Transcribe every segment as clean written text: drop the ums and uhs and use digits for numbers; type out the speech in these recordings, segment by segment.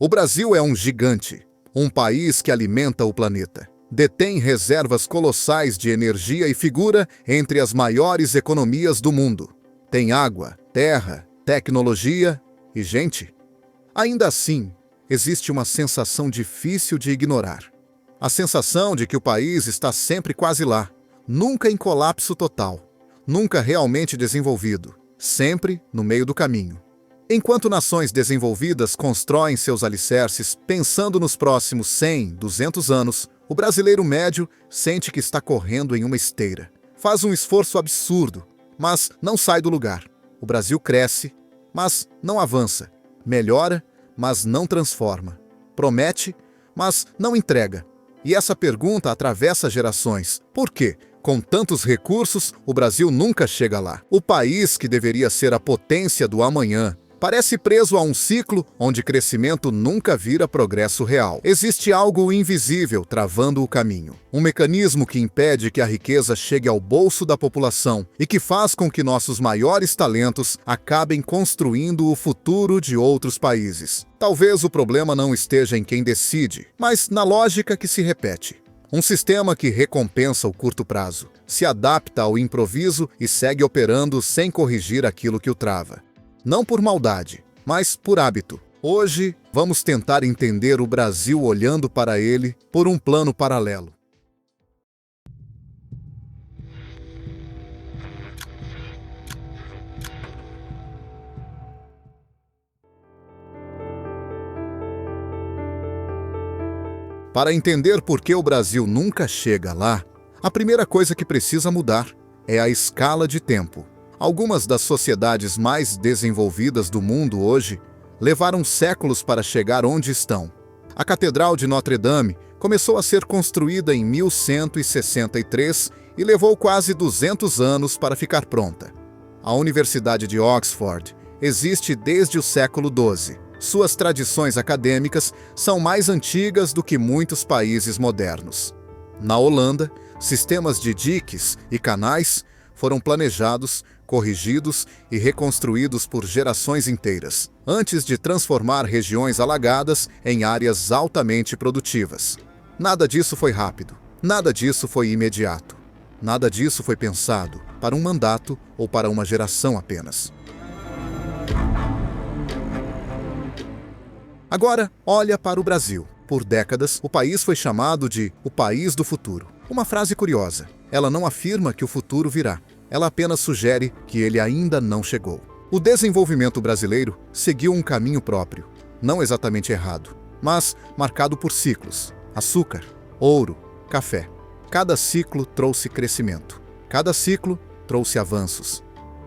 O Brasil é um gigante, um país que alimenta o planeta. Detém reservas colossais de energia e figura entre as maiores economias do mundo. Tem água, terra, tecnologia e gente. Ainda assim, existe uma sensação difícil de ignorar. A sensação de que o país está sempre quase lá, nunca em colapso total, nunca realmente desenvolvido, sempre no meio do caminho. Enquanto nações desenvolvidas constroem seus alicerces pensando nos próximos 100, 200 anos, o brasileiro médio sente que está correndo em uma esteira. Faz um esforço absurdo, mas não sai do lugar. O Brasil cresce, mas não avança. Melhora, mas não transforma. Promete, mas não entrega. E essa pergunta atravessa gerações. Por quê? Com tantos recursos, o Brasil nunca chega lá. O país que deveria ser a potência do amanhã parece preso a um ciclo onde crescimento nunca vira progresso real. Existe algo invisível travando o caminho. Um mecanismo que impede que a riqueza chegue ao bolso da população e que faz com que nossos maiores talentos acabem construindo o futuro de outros países. Talvez o problema não esteja em quem decide, mas na lógica que se repete. Um sistema que recompensa o curto prazo, se adapta ao improviso e segue operando sem corrigir aquilo que o trava. Não por maldade, mas por hábito. Hoje, vamos tentar entender o Brasil olhando para ele por um plano paralelo. Para entender por que o Brasil nunca chega lá, a primeira coisa que precisa mudar é a escala de tempo. Algumas das sociedades mais desenvolvidas do mundo hoje levaram séculos para chegar onde estão. A Catedral de Notre-Dame começou a ser construída em 1163 e levou quase 200 anos para ficar pronta. A Universidade de Oxford existe desde o século XII. Suas tradições acadêmicas são mais antigas do que muitos países modernos. Na Holanda, sistemas de diques e canais foram planejados, corrigidos e reconstruídos por gerações inteiras, antes de transformar regiões alagadas em áreas altamente produtivas. Nada disso foi rápido, nada disso foi imediato, nada disso foi pensado para um mandato ou para uma geração apenas. Agora, olha para o Brasil. Por décadas, o país foi chamado de o país do futuro. Uma frase curiosa. Ela não afirma que o futuro virá. Ela apenas sugere que ele ainda não chegou. O desenvolvimento brasileiro seguiu um caminho próprio, não exatamente errado, mas marcado por ciclos: açúcar, ouro, café. Cada ciclo trouxe crescimento. Cada ciclo trouxe avanços.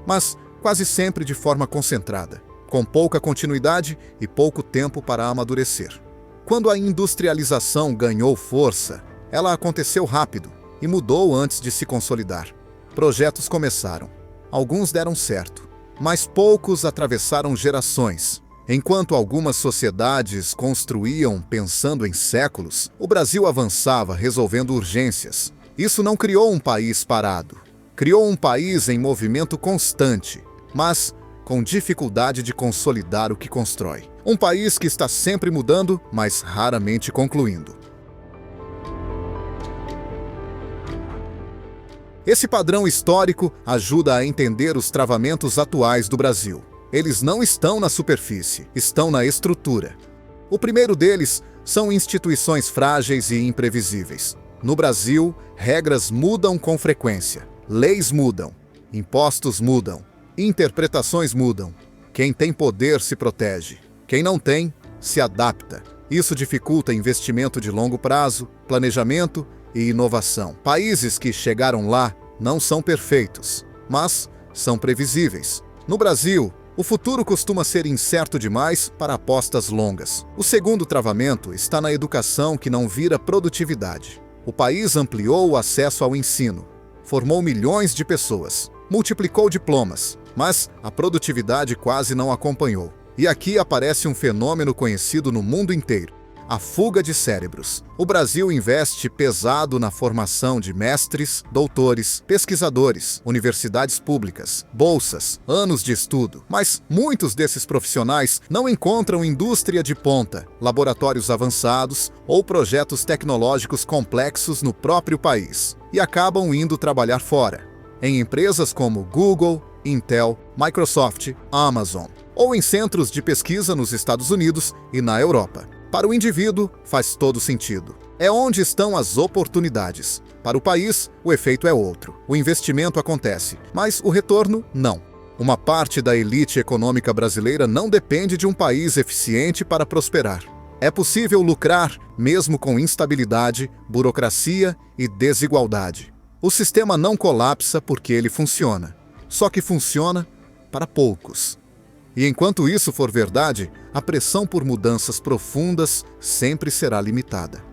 Mas quase sempre de forma concentrada, com pouca continuidade e pouco tempo para amadurecer. Quando a industrialização ganhou força, ela aconteceu rápido e mudou antes de se consolidar. Projetos começaram. Alguns deram certo, mas poucos atravessaram gerações. Enquanto algumas sociedades construíam pensando em séculos, o Brasil avançava resolvendo urgências. Isso não criou um país parado. Criou um país em movimento constante, mas com dificuldade de consolidar o que constrói. Um país que está sempre mudando, mas raramente concluindo. Esse padrão histórico ajuda a entender os travamentos atuais do Brasil. Eles não estão na superfície, estão na estrutura. O primeiro deles são instituições frágeis e imprevisíveis. No Brasil, regras mudam com frequência, leis mudam, impostos mudam, interpretações mudam. Quem tem poder se protege, quem não tem, se adapta. Isso dificulta investimento de longo prazo, planejamento e inovação. Países que chegaram lá não são perfeitos, mas são previsíveis. No Brasil, o futuro costuma ser incerto demais para apostas longas. O segundo travamento está na educação que não vira produtividade. O país ampliou o acesso ao ensino, formou milhões de pessoas, multiplicou diplomas, mas a produtividade quase não acompanhou. E aqui aparece um fenômeno conhecido no mundo inteiro: A fuga de cérebros. O Brasil investe pesado na formação de mestres, doutores, pesquisadores, universidades públicas, bolsas, anos de estudo. Mas muitos desses profissionais não encontram indústria de ponta, laboratórios avançados ou projetos tecnológicos complexos no próprio país e acabam indo trabalhar fora, em empresas como Google, Intel, Microsoft, Amazon, ou em centros de pesquisa nos Estados Unidos e na Europa. Para o indivíduo, faz todo sentido. É onde estão as oportunidades. Para o país, o efeito é outro. O investimento acontece, mas o retorno, não. Uma parte da elite econômica brasileira não depende de um país eficiente para prosperar. É possível lucrar mesmo com instabilidade, burocracia e desigualdade. O sistema não colapsa porque ele funciona. Só que funciona para poucos. E enquanto isso for verdade, a pressão por mudanças profundas sempre será limitada.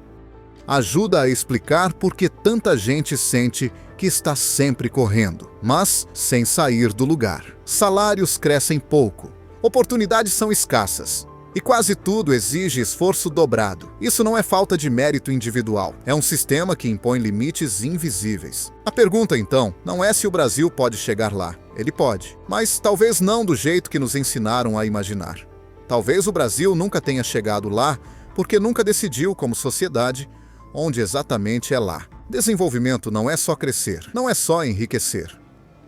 Ajuda a explicar por que tanta gente sente que está sempre correndo, mas sem sair do lugar. Salários crescem pouco, oportunidades são escassas, e quase tudo exige esforço dobrado. Isso não é falta de mérito individual, é um sistema que impõe limites invisíveis. A pergunta, então, não é se o Brasil pode chegar lá. Ele pode, mas talvez não do jeito que nos ensinaram a imaginar. Talvez o Brasil nunca tenha chegado lá porque nunca decidiu, como sociedade, onde exatamente é lá. Desenvolvimento não é só crescer, não é só enriquecer,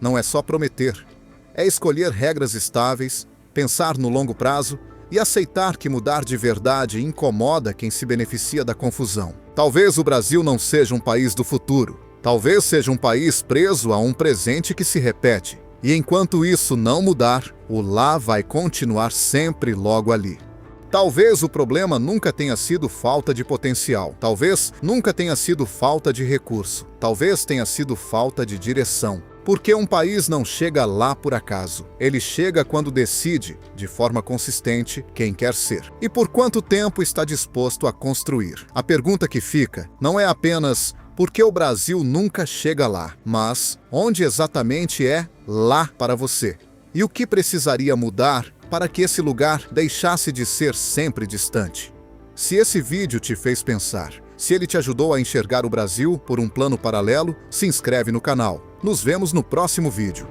não é só prometer. É escolher regras estáveis, pensar no longo prazo e aceitar que mudar de verdade incomoda quem se beneficia da confusão. Talvez o Brasil não seja um país do futuro. Talvez seja um país preso a um presente que se repete. E enquanto isso não mudar, o lá vai continuar sempre logo ali. Talvez o problema nunca tenha sido falta de potencial. Talvez nunca tenha sido falta de recurso. Talvez tenha sido falta de direção. Porque um país não chega lá por acaso. Ele chega quando decide, de forma consistente, quem quer ser. E por quanto tempo está disposto a construir. A pergunta que fica não é apenas por que o Brasil nunca chega lá, mas onde exatamente é lá para você? E o que precisaria mudar para que esse lugar deixasse de ser sempre distante? Se esse vídeo te fez pensar, se ele te ajudou a enxergar o Brasil por um plano paralelo, se inscreve no canal. Nos vemos no próximo vídeo.